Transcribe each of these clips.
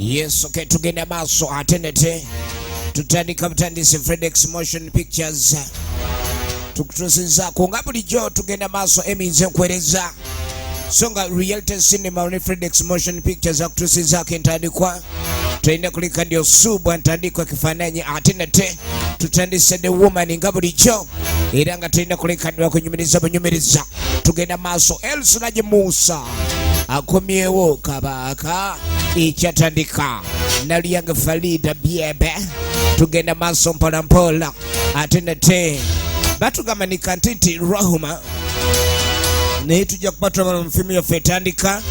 Yes, okay, tugenda maaso atenete tutandika butandisi FREDRICK Motion Pictures tukutusinzaako nga bulijjo tugenda maaso Emmy nze nkwereza so nga reality cinema ne FREDRICK Motion Pictures akutusinzaako entandikwa tulina kulika ndio subwa ntandikwa kifaananyi atenete tutandise The Woman nga bulijjo era nga tulina kulika ndio kunyumiriza bunyumiriza tugenda maaso Elsunaje Musa akomyewo kabaka ikyatandika nalyange Farida byebe tugenda maaso mpola mpola atenete batugamba ni kantiti Rahuma naye tujja kupatula mu filmu yaffe etandika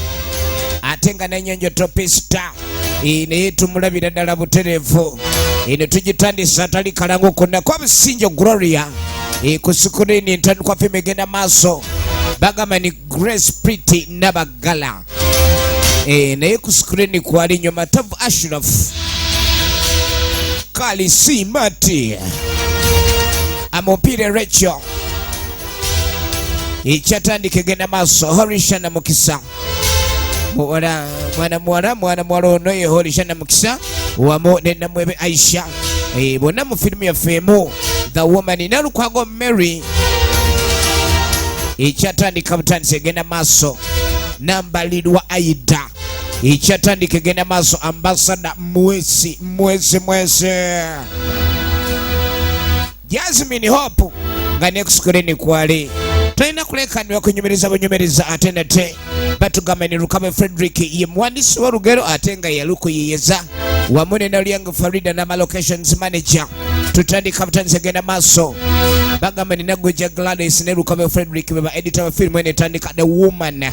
ate nga NANYONJO TEOPISTA naye tumulabira ddala butereevu eno tugitandisa atali kalango konna KOBUSINGYE GLORIA ku sikulini entandikwa filmu egenda maaso bagamba ni Grace Pretty Nabagala naye ku sikulini kwali nnyo Matavu Ashraf Kali Simati Amopire Rachel ikyatandika egenda maaso Horishana Mukisa mwana ono ye Horishana Mukisa wamu ne Namwebe Aisha bonna mu firimu yaffeemu The Woman Nalukwago Mary ikyatandika butandisi egenda maaso Nambalirwa Aida ikyatandika egenda maaso Ambassador mwesi Jasmine Hope nga next screen kwali tulina kulekanirwa kunyumiriza bunyumiriza atenete batugamba ni LUKABWE FREDRICK ye muwandiisi w'olugero ate nga yalukuyiyeza wamu ne Nalyange Farida n'ama locations manager tutandika butandisi egenda maaso bagamba ni NAGUJJA GLADYS ne LUKABWE FREDRICK beba editor wa film ene etandika The Woman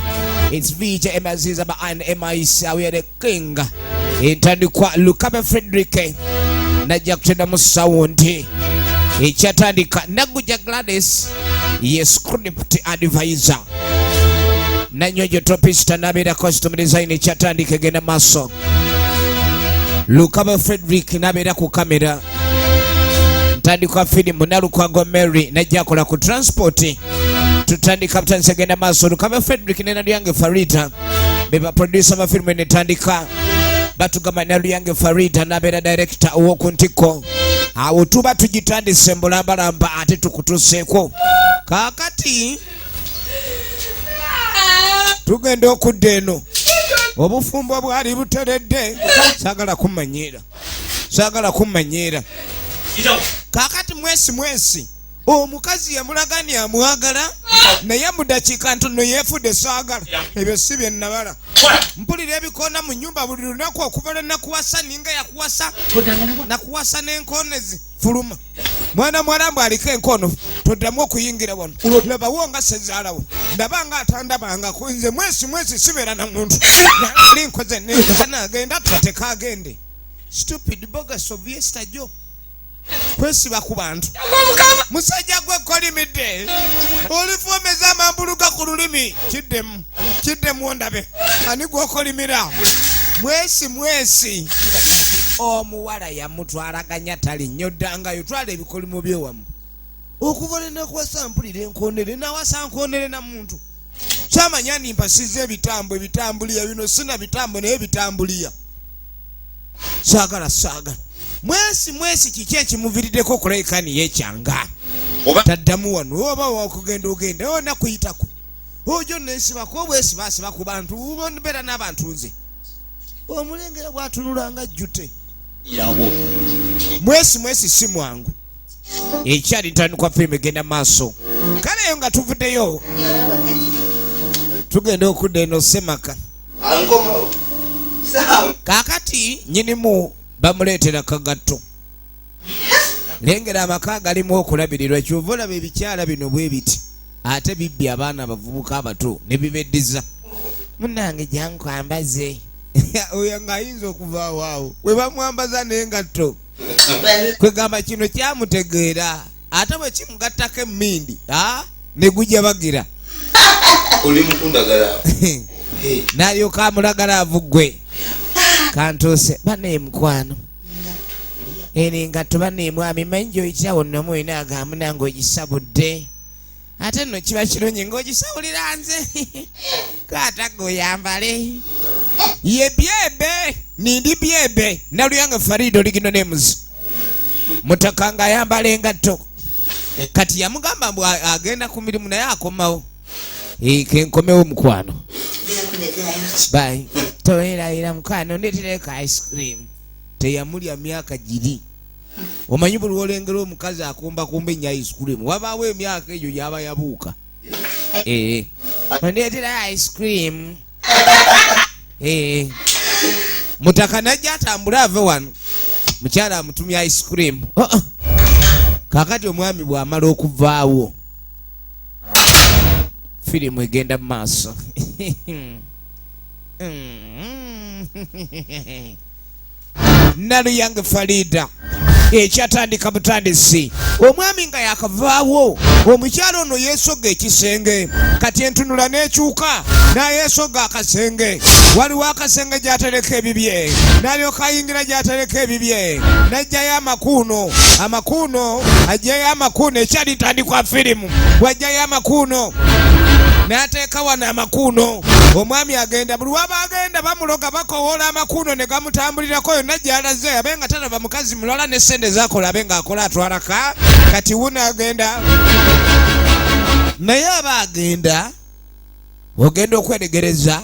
it's VJ Emaziza ba and Emma we are the king entandikwa LUKABWE FREDRICK najja kutenda mu sound ikyatandika NAGUJJA GLADYS ye script advisor NANYONJO TEOPISTA n'abeera costume design ikyatandika egenda maaso LUKABWE FREDRICK n'abeera ku kamera ntandikwa firimu Nalukwago Mary najja akola ku transport tutandika butandisi egenda maaso LUKABWE FREDRICK ne Nalyange Farida beba producer ba firimu netandika batugamba Nalyange Farida n'abeera director ow'okuntiko awo tuba tugitandise mbulambalamba ate tukutuseeko kaakati tugenda okudda eno obufumbo bwali buteredde saagala kumanyira kaakati mwesi omukazi yamulagani amwagala naye mu dakiika ntono yeefudde saagala ebyo si bye nnabala mpulira ebikoona mu nnyumba buli lunaku okuva lwe nakuwasa ninga yakuwasa nakuwasa n'enkoonezi fuluma mwana mwalambu aliko enkono toddamu okuyingira wano labawo nga sezaalawo ndabanga atandabanga kunze mwesi sibeera na muntu ali nkoze naagenda tubatekagende stupid bogus of yesterday kwesiba ku bantu musajja gwe kolimidde olifomeza amambuluga ku lulimi kiddemu ondabe ani gwokolimira mwesi omuwala yamutwalaganya tali nnyo ddangayo twala ebikolimo byewamu okuva lenakuwasa mpulira enkonere nawasa nkonere na muntu kyamanya nimpasiza ebitambulya bino sina bitambo naye bitambuliya saagala mwesi kiki ekimuviriddeko okulekani yekyanga taddamu wano oba wakugenda ogenda ona kuyitako ojo nensibako obwesibasiba ku bantu ubonbeera n'abantu nze omulengera bwatunulanga jjute mwesi si mwangu ekyali ntandikwa firimu egenda maaso kale eyo nga tuvuddeyo tugenda okudda eno semaka kaakati nyinimu bamuleetera kagatto lengera amaka galimu okulabirirwa kyova olaba ebikyala bino bwe biti ate bibbi abaana abavubuka abato ne bibeddiza munnange jankwambaze oyo ng'ayinza okuvaawo awo we bamwambaza n'engatto kwegamba kino kyamutegeera ate bwe kimugattako emmindi ne gujja bagira oli mukundagala n'alyoka amulagala avuggwe kantuuse bane mukwano eri ngatto bane mwami manjo ekyawo nnomu olina agamu nange ogisabudde ate nno kiba kirungi ng'ogisawulira nze kaata gwe oyambale ye byebe nindi byebe Naluyanga Farido ligino names mutakanga ayambala engatto kati yamugamba mbu agenda ku mirimu naye akomawo kenkomewo mukwano bai toerayira mukwano ndetereka ice cream teyamulya myaka giri omanyi buli olengera omukazi akumbakumba enya ice cream wabaawo emyaka egyo yaba yabuuka ondeetera ice cream mutaka najja atambula ave wano mukyala amutumya ice cream kakati omwami bw'amala okuvaawo firimu egenda mu maaso Naluyanga Farida ekyatandika butandisi omwami nga yakavaawo omukyalo ono yeesoga ekisenge kati entunula n'ekyuka n'ayeesoga akasenge waliwo akasenge gy'atereka ebibye n'alyoka ayingira gy'atereka ebibye n'ajjayo amakuuno ajjayo amakuuno ekyali ntandikwa firimu wajjayo amakuuno n'ateeka wano amakuuno omwami agenda buli waba agenda bamuloga bakowoola amakuuno ne gamutambulirako yonna gy'alaze abe nga talaba mukazi mulala ne sente zakola abe ng'akola atwalaka kati wuno agenda naye aba agenda ogenda okweregereza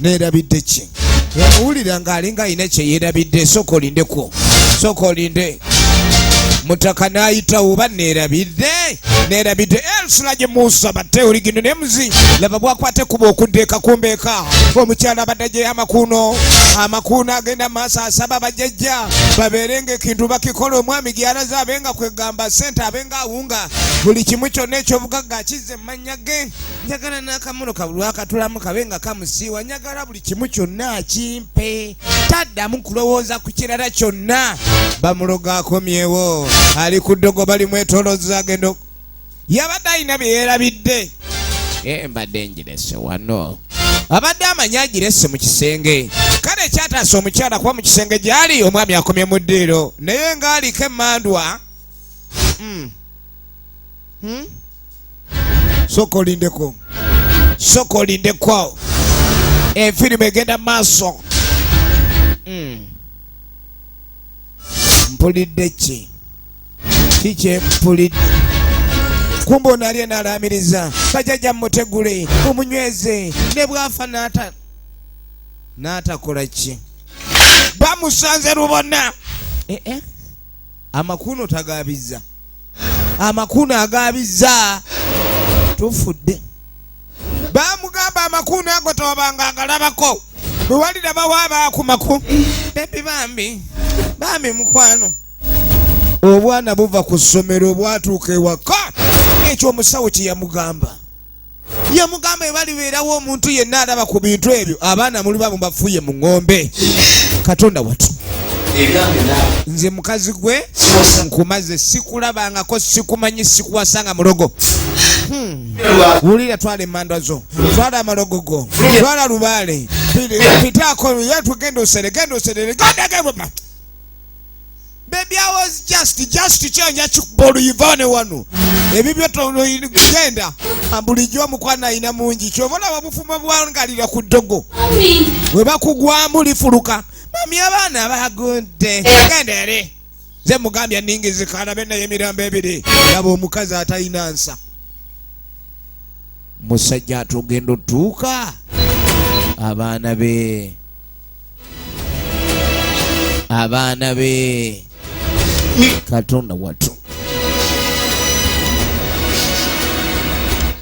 neerabidde ki yamuwulira ng'alinga alina kye yeerabidde sooka olinde mutaka n'ayitawo oba neerabidde elsula gye Musa batte oligino ne muzi laba bwakwate kuba okuddeeka kumbeeka omukyala abadde gye amakuuno agenda maaso asaba bajjajja babeerenga ekintu bakikola omwami gy'alaze abenga kwegamba sente abenga awunga buli kimu kyonna eky'obugagga akizza emmanya ge njagala n'akamuno kabuli akatulamu kabenga kamusiiwa njagala buli kimu kyonna akimpe taddamu kulowooza ku kirala kyonna bamuloga akomyewo ali ku ddogo bali mwetolooza agendo yabadde alina bye yeerabidde mbadde njirese wano abadde amanyi agirese mu kisenge kale ekyataasa omukyala kuba mu kisenge gy'ali omwami akomye mu ddiiro naye ng'aliko emmandwa sooka olindeko enfirimu egenda mu maaso mpulidde ki kyempulidde kumba ono alye n'alaamiriza bajjajja mutegule omunyweze ne bwafa n'atakola ki bamusanze lubona amakuuno tagaabizza amakuuno agaabizza tufudde bamugamba amakuuno ago tobanga agalabako bwewalira bawaaba ku maku bebi bambi mukwano obwana buva ku ssomero bwatuuka ewaka ekyo omusawo kye yamugamba ebalibeerawo omuntu yenna alaba ku bintu ebyo abaana muli bamu bafuye mu ng'ombe katonda watu nze mukazi gwe nkumaze sikulabangako sikumanyi sikuwasanga mulogo wulira twala emmandwa zo twala amalogo go twala lubaale pitaako yetugenda oserere baby I was just change chikboluyivane wano ebibyo genda ambulijjo mukwana ayina mungi kyobona babufuma bwangalira ku ddogo we bakugwamu lifuluka mami abaana bagonde gendere ze mugambya ningizikana bena yemirambo ebiri yaba omukazi atalina nsa musajja atugenda otuuka abaana be katonda watu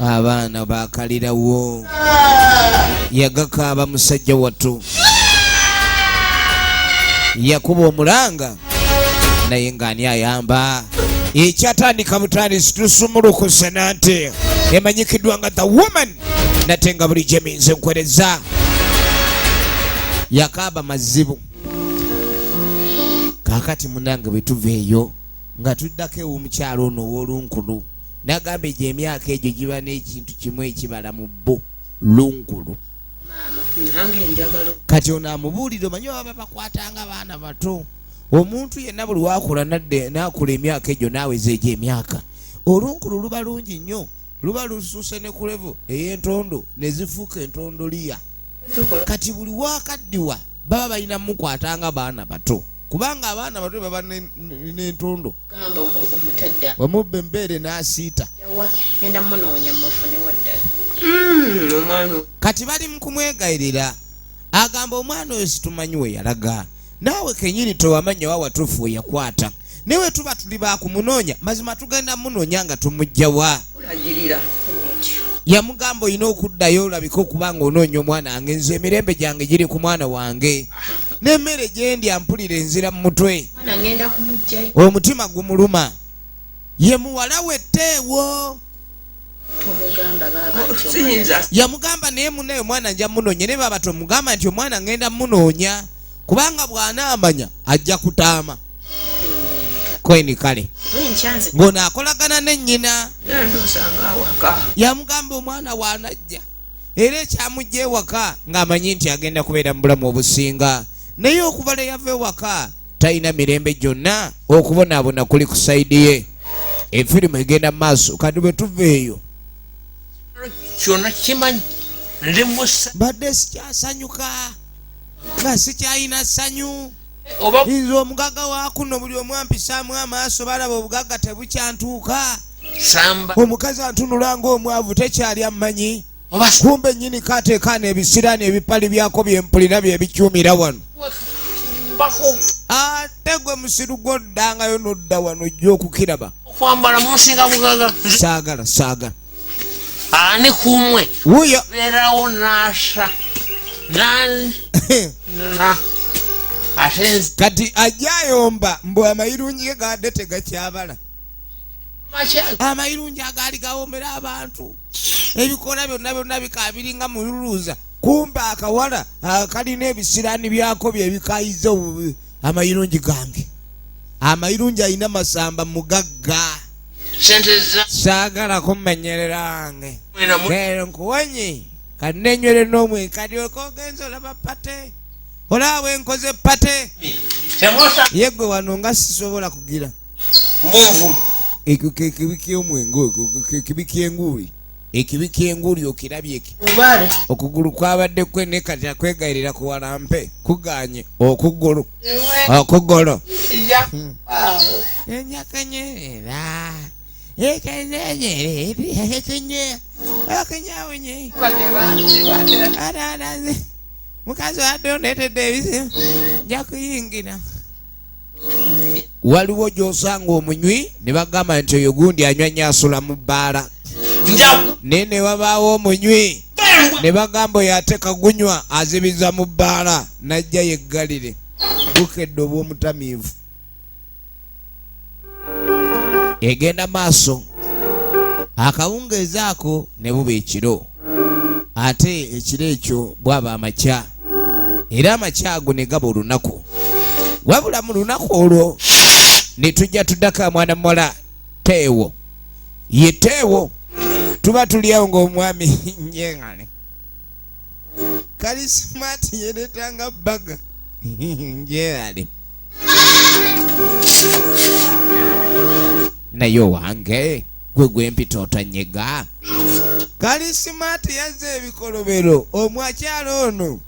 abaana bakalirawo yagakaaba musajja watu yakuba omulanga naye ng'ani ayamba ekyatandika butandisi tusumulukuse nate emanyikiddwa nga the woman nate nga buli gyeminze nkwereza yakaaba mazibu kakati munange bwe tuveeyo nga tuddako ew'omukyalo ono ow'olunkulu n'agamba egyo emyaka egyo giba n'ekintu kimu ekibala mu bbo lunkulu kati ono amubuulire omanyi baba bakwatanga baana bato omuntu yenna buli wakula n'akula emyaka egyo naaweza egyo emyaka olunkulu luba lungi nnyo luba lusuuse ne ku levo ey'entondo ne zifuuka entondoliya kati buli wakaddiwa baba balina mukwatanga baana bato kubanga abaana bato baba n'entondo wamubba embeere n'asiita kati bali mu kumwegayirira agamba omwana oyo situmanyi we yalaga naawe kenyini tewamanya wa watuufu we yakwata newe tuba tuli bakumunoonya mazima tugenda munoonya nga tumugjawa yamugamba olina okuddayo olabika okubanga onoonya omwana wange nze emirembe gyange giri ku mwana wange n'emmere gyendi ampulira enzira mu mutwe omutima gumuluma ye muwala we Teewo yamugamba naye munaye omwana nja munoonya ne baba tomugamba nti omwana ngenda munoonya kubanga bw'anaamanya ajja kutaama kweni kale ng'ono akolagana ne nnyina yamugamba omwana waanajja era ekyamujja ewaka ng'amanyi nti agenda kubeera mu bulamu obusinga naye okuva le yava ewaka talina mirembe gyonna okubonaabona kuli ku sayidi ye efirimu egenda mu maaso kati bwe tuva eyo kyonna kimanyi badde sikyasanyuka nga sikyalina ssanyu nze omugaga wa kuno buli omu ampisaamu amaaso balaba obugagga tebukyantuuka omukazi antunula ng'omwavu tekyali ammanyi kumbe nnyini kaateekaana ebisiraani ebipali byako byempulira byebikyumira wano ate gwe musiru gw'oddangayo n'odda wano ojja okukiraba okwambala munsinga bugaga saagala ani kumwe wuyo beerawo naasa kati ajayomba mbu amayirungi ge gadde tegakyabala amayirungi agaali gawoomera abantu ebikola byonna bikabiringa mululuuza kumbe akawala kalina ebisiraani byako byebikayiza amayirungi gange amayirungi alina masamba mugagga saagala kumenyerera wange kero nkuwonye kati nenywere n'omwe kati okogenza olaba pate olaba enkoze pate yegwe wano nga sisobola kugira ekibikya omwengo ekibikya enguuli ekibikya enguuli okirabyeki okugulu kwabadde kwene kati akwegayirira ku walampe kuganye okugulu enyakenyerera ekenyawonye atanaze mukazi wadde ondeetedde ebizibu nja kuyingira waliwo gy'osanga omunywi ne bagamba nti oyo gundi anywa nnyo asula mu bbaala naye ne wabaawo omunywi ne bagamba oyo ate kagunywa azibiza mu bbaala najja yeggalire bukedde oba omutamiivu egenda maaso akawungeezi ako ne buba ekiro ate ekiro ekyo bwaba amakya era amakya ago ne gaba olunaku wabula mu lunaku olwo ne tujja tuddako mwana muwala Teewo ye Teewo tuba tuliawo ng'omwami njeŋŋane kalisimaati yeretanga bbaga njeŋŋane naye wange gwe gwempita otanyega kalisimaati yazze ebikolobero omwakyalo ono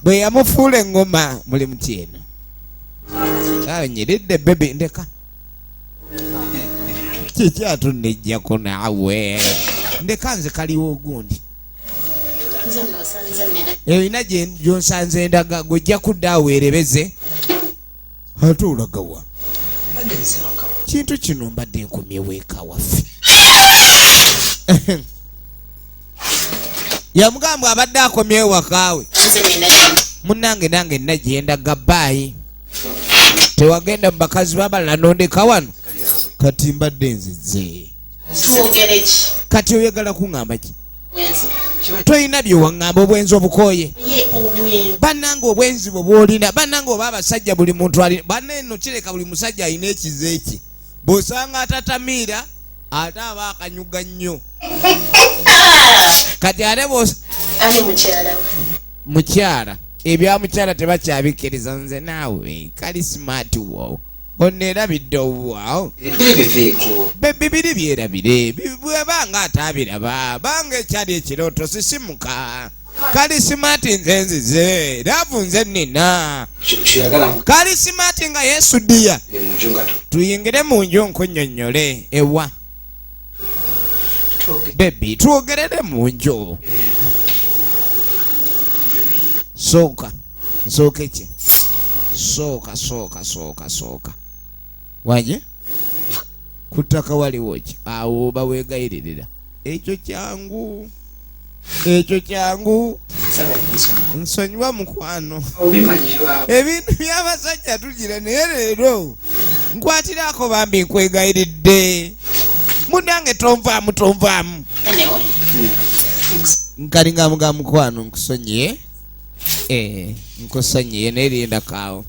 bwe yamufuula eŋŋoma muli muti eno nyiridde bebi ndeka kikyatunejjako naawe ndeka nze kaliwo ogundi erina gyonsanze endaga gwejja kudda aweerebeze ate olagawa kintu kino mbadde nkomyewo eka waffe yamugamba abadde akomyewo wakaawe munnange nange nagendaga baayi tewagenda mu bakazi babalala nondeka wano kati mbadde nzize kati oyagala kuŋŋamba ki toyina byewaŋŋamba obwenzi obukooye bannange obwenzi bwe bwolina bannange oba abasajja buli muntu ali banneeno kireka buli musajja alina ekize eki bw'osanga atatamiira ate aba akanyuga nnyo kati ate mukyala ebya mukyala tebakyabikiriza nze naawe kali smart wo oneerabidde obwawo bibiri byerabire bwebanga ate abiraba banga ekyali ekirooto sisimuka kalisimati nze nzize ravu nze nina kalisimati nga Yesu dia tuyingire mu nju nkunnyonnyole ewa baby tuogerere mu nju soka ki soka waje kutaka waliwo ki awo oba weegayiririra ekyo kyangu nsonyiwa mukwano ebintu by'abasajja tugira naye leero nkwatirako bambi nkwegayiridde munange tonvaamu nkalinga muga mukwano nkusonyiye nkusonyiye neerinda kaawo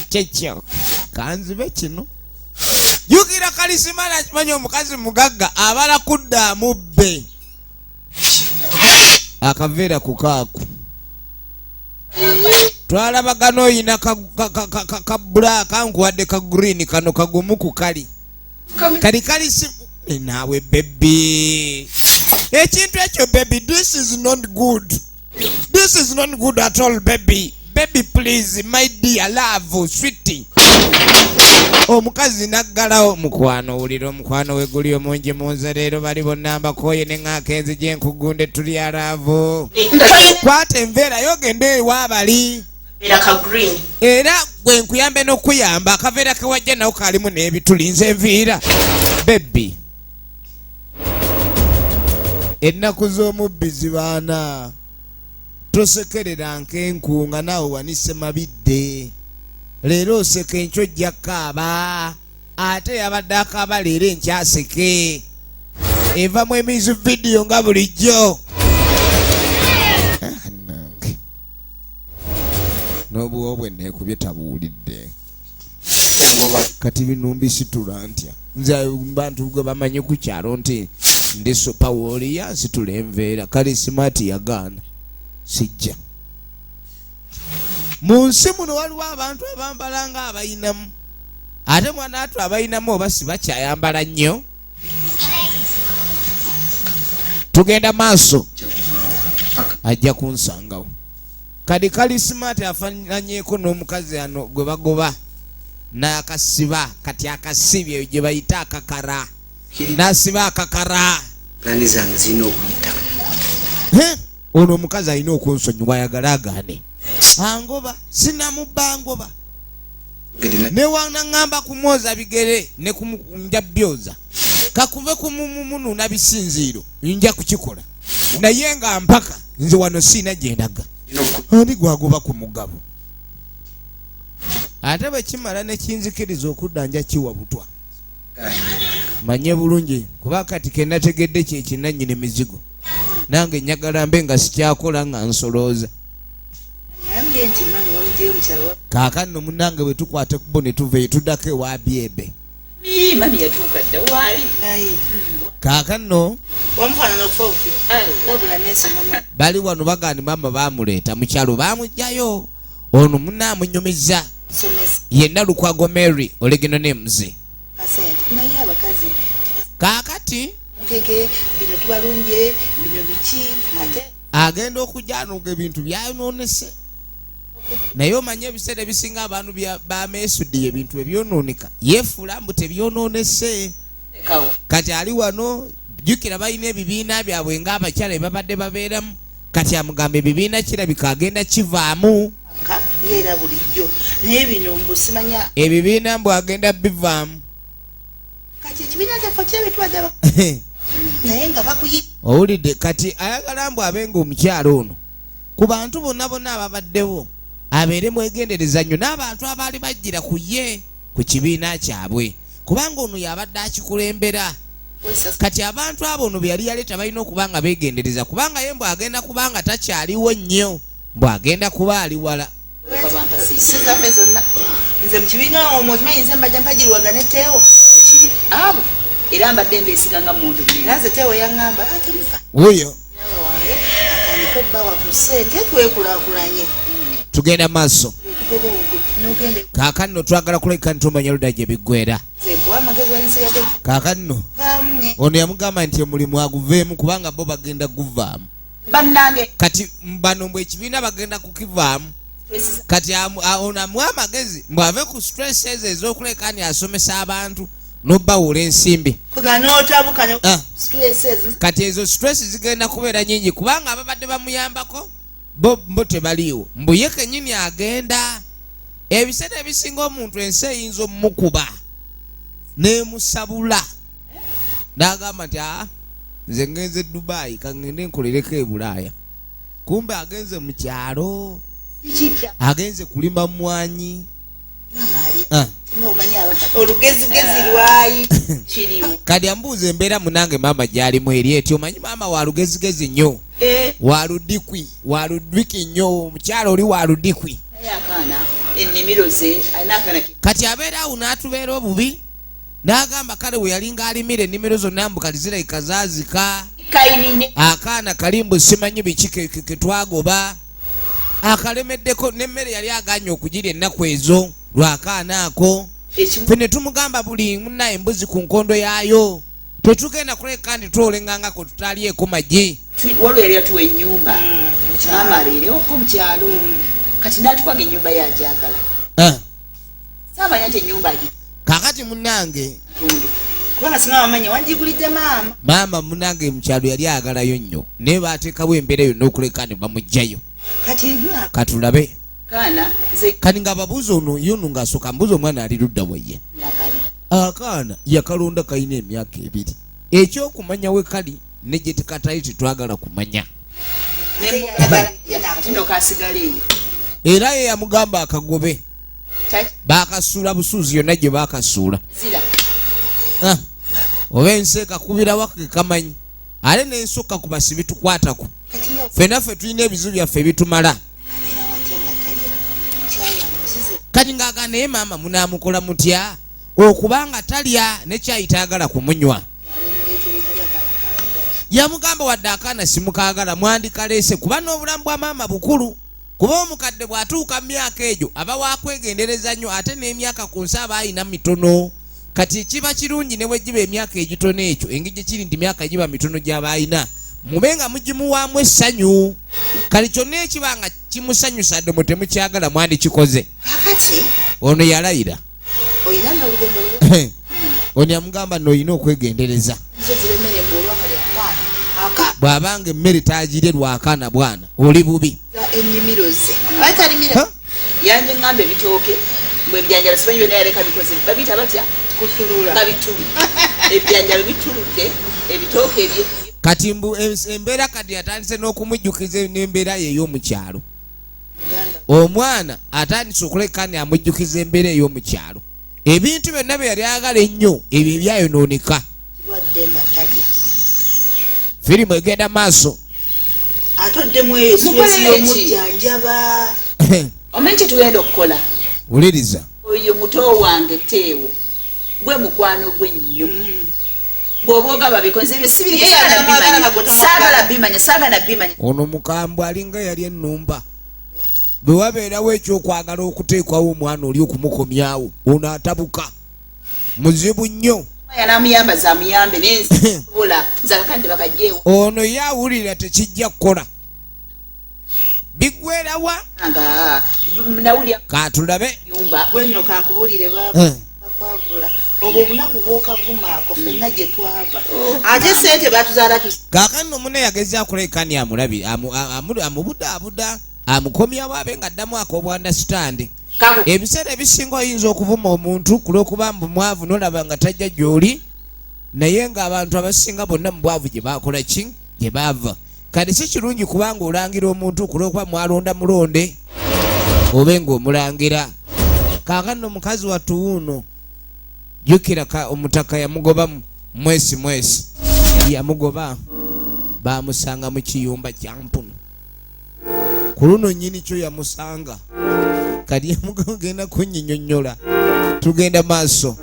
kyekyo kanzibe kino jukira kalisimala kimanya omukazi mugagga abala kudda mubbe akaveera ku kaaku twalabagana oyina kabulaka nkuwadde ka green kano kagumu ku kali kalisi naawe bebi ekintu ekyo baby this is not good at all baby please my dear love sweetie omukazi naggalawo mukwano wulira omukwano we guli omungi munze leero bali bonna mbakoye ne ng'akenzi gye nkugunde tuli alaavu kwata enveera yogende ewaabali era gwe nkuyambe n'okuyamba akaveera ke wajja nawo kalimu n'ebitulinze enviira bebi ennaku z'omubbi zibaana tosekerera nkenkunga naawe wanise mabidde leero oseka enkyo ojja kaaba ate yabadde akaaba leero enkyaseke evamu emizu vidiyo nga bulijjo nange n'obuwobwe neekubye tabuwulidde kati binumbisitula ntya nze bantu gwe bamanyi ku kyalo nti ndi supawoliya nsitula enveera kale simati yagaana sijja mu nsi muno waliwo abantu abambala nga abayinamu ate mwana atu abayinamu oba si bakyayambala nnyo tugenda maaso ajja kunsangawo kadi kalisimati afananyeeko n'omukazi ano gwe bagoba n'akasiba kati akasibye gye bayita akakara n'asiba akakara plani zange zirina okuyita ono omukazi alina okunsonyiwa ayagala agaane angoba sinamubba ngoba newanangamba kumwoza bigere ne kumja byoza kakuve kumumunu na bisinziiro nja kukikola naye nga mpaka nze wano sina gyendaga ani gwagoba ku mugabo ate bwe kimala ne kinzikiriza okudda nja kiwa butwa manye bulungi kuba kati kenategedde kyekinannyina emizigo nange njagala mbe nga sikyakola nga nsolooza kaakano munange bwe tukwate kubo ne tuveeyo tuddako ewa byebe kaakano bali wano bagaani mama bamuleeta mukyalo bamugjayo ono munaamunyumiza yenna Lukwago Mary olegino nemuze kaakati agenda okujjanuga ebintu byayonoonese naye omanye ebiseera ebisinga abantu bameesuddiye ebintu ebyonooneka yeefuula mbu tebyonoonese kati ali wano jjukira balina ebibiina byabwe ng'abakyala ebabadde babeeramu kati amugamba ebibiina kirabika agenda kivaamu ngera bulijjo naye bino mbu simanya ebibiina mbu agenda bivaamu kati ekibiina kyaffe kyebitwadde naye nga bakuyita owulidde kati ayagala mbu abenga omukyalo ono ku bantu bonna bonna ababaddewo abeere mwegendereza nnyo n'abantu abaali bajjira ku ye ku kibiina kyabwe kubanga ono yabadde akikulembera kati abantu abo ono bye yali yaleeta balina okuba nga beegendereza kubanga ye mbu agenda kuba nga takyaliwo nnyo mbu agenda kuba ali wala sizaffe zonna nze mu kibiina omwo kimanyi nze mbajja mpagirwagane Teo abo era mbadde mbeesiga nga muntu naze Teo yaŋŋamba ate mufa oyo atandika obbawa ku ssente twekulaakulanye tugenda maaso kaakano twagala kuleka ntumanya ludda gye biggwera kaakano ono yamugamba nti omulimu aguveemu kubanga bo bagenda guvaamu bannange kati bano mbwe ekibiina bagenda kukivaamu kati onamu amagezi mbwave ku stress ezo ez'okulekani asomesa abantu nobawula ensimbi kati ezo stress zigenda kubeera nyingi kubanga ababadde bamuyambako bo tebaliiwo mbuye kenyini agenda ebiseera ebisinga omuntu ensi eyinza omukuba nemusabula n'agamba nti nze ngenze Dubai kangende nkolereko e Bulaaya kumbe agenze mu kyalo agenze kulima mwanyi olugezigezi lwayi kiriwo kadi ambuuza embeera munange maama gyalimu eri eti omanyi maama wa lugezigezi nnyo waludwiki nnyo omukyalo oli waludikwi akaana ennimiro ze alina akaana kati abeera awo n'atubeera obubi n'agamba kale we yalinga alimira ennimiro zonna mbukali zirabika zaazika akaana kalimbu simanyi biki ketwagoba akalemeddeko n'emmere yali aganye okugirya ennaku ezo lwakaana ako ffe ne tumugamba buli munna embuzi ku nkondo yaayo tetugenda kuleka ndi twolengangako tutalyeko magi waliwo yali atuwa ennyumba maama abeerewoko mu kyalo kati n'atukwaga ennyumba yajagala saamanya nti ennyumba agi kakati munange kubanga singa bamanya wangigulidde maama munange mukyalo yali agalayo nnyo naye baateekawo embeera yonna okuleka ne bamugjayo katulabe kati nga ababuuza ono yono ng'asooka mbuuza omwana ali ludda weye akaana yakalonda kalina emyaka 2 ekyokumanya we kali ne gye tekatayo tetwagala kumanya era ye yamugamba akagobe bakasuula busuuzi yonna gye bakasuula oba ensi ekakubira wake kamanyi ate n'ensokka ku basi bitukwatako ffenna ffe tulina ebizibu byaffe bitumala kati ng'aga naye maama munaamukola mutya okubanga talya ne kyayi taagala kumunywa yamugamba wadde akaana simukaagala mwandikaleese kuba n'obulamu bwa maama bukulu kuba omukadde bw'atuuka mu myaka egyo aba wakwegendereza nnyo ate n'emyaka ku nsi aba ayina mitono kati kiba kirungi ne bwe giba emyaka egitono ekyo engeri gye kiri nti myaka giba mitono gy'aba ayina mube nga mugimuwaamu essanyu kali kyonna ekiba nga kimusanyusa dde mwe temukyagala mwandikikoze ono yalayira ono yamugamba n'olina okwegendereza bw'abanga emmere taagirye lwakaana bwana oli bubi ennimiro ze yanje ngamba ebitooke mbwe ebyanjalo simanyi byonna yaleka bikoze babiyita batya babitulu ebyanjalo bituludde ebitooke ebye kati mbu embeera kati yatandise n'okumujjukiza n'embeera ye ey'omukyalo omwana atandise okulekani amujjukiza embeera ey'omukyalo ebintu byonna bye yali agala ennyo ebyo ebyayonooneka firimu egenda maaso atoddemu eyo stress y'omujjanjaba omanyi kye tugenda okukola wuliriza oyo muto wange teewo gwe mukwano gwe nnyo bw'oba ogaba bikoze ebyo saagala bimanya ono mukambwe alinga yali ennumba bwe wabeerawo ekyokwagala okuteekwawo omwana oli okumukomyawo ono atabuka muzibu nnyo yanamuyamba zamuyambe nensobola zakakande bakajjeewo ono ye awulira tekijja kukola bigwerawa nawulya katulabe nyumba gwenno kankubulire baba akwavula obwo obunaku bwokavumaako ffenna gye twava ate sente batuzaala kaakano mune yagezaako kulekani amulabi amubudaabuda amukomyawo abe nga ddamu ak'obwandasitandi ebiseera ebisinga oyinza okuvuma omuntu kulw'okuba mbu mwavu nolaba nga tajja gy'oli naye ng'abantu abasinga bonna mu bwavu gye bakola ki gye baava kati si kirungi kubanga olangira omuntu kulw'okuba mwalonda mulonde obe ng'omulangira kaakano mukazi wattu wuuno jjukira omutaka yamugoba mwesi yamugoba bamusanga mu kiyumba kyampunu ku luno nnyini kyo yamusanga kati yamugenda kunyinyonnyola tugenda maaso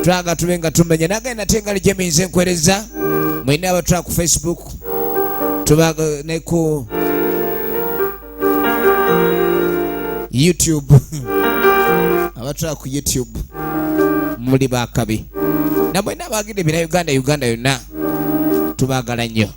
twaga tube nga tumenya nagenda tengali gyeminze nkwereza mwine abatula ku Facebook tubaga ne ku YouTube abatula ku YouTube muli bakabi na mwine abagide bina Uganda yonna tubagala nnyo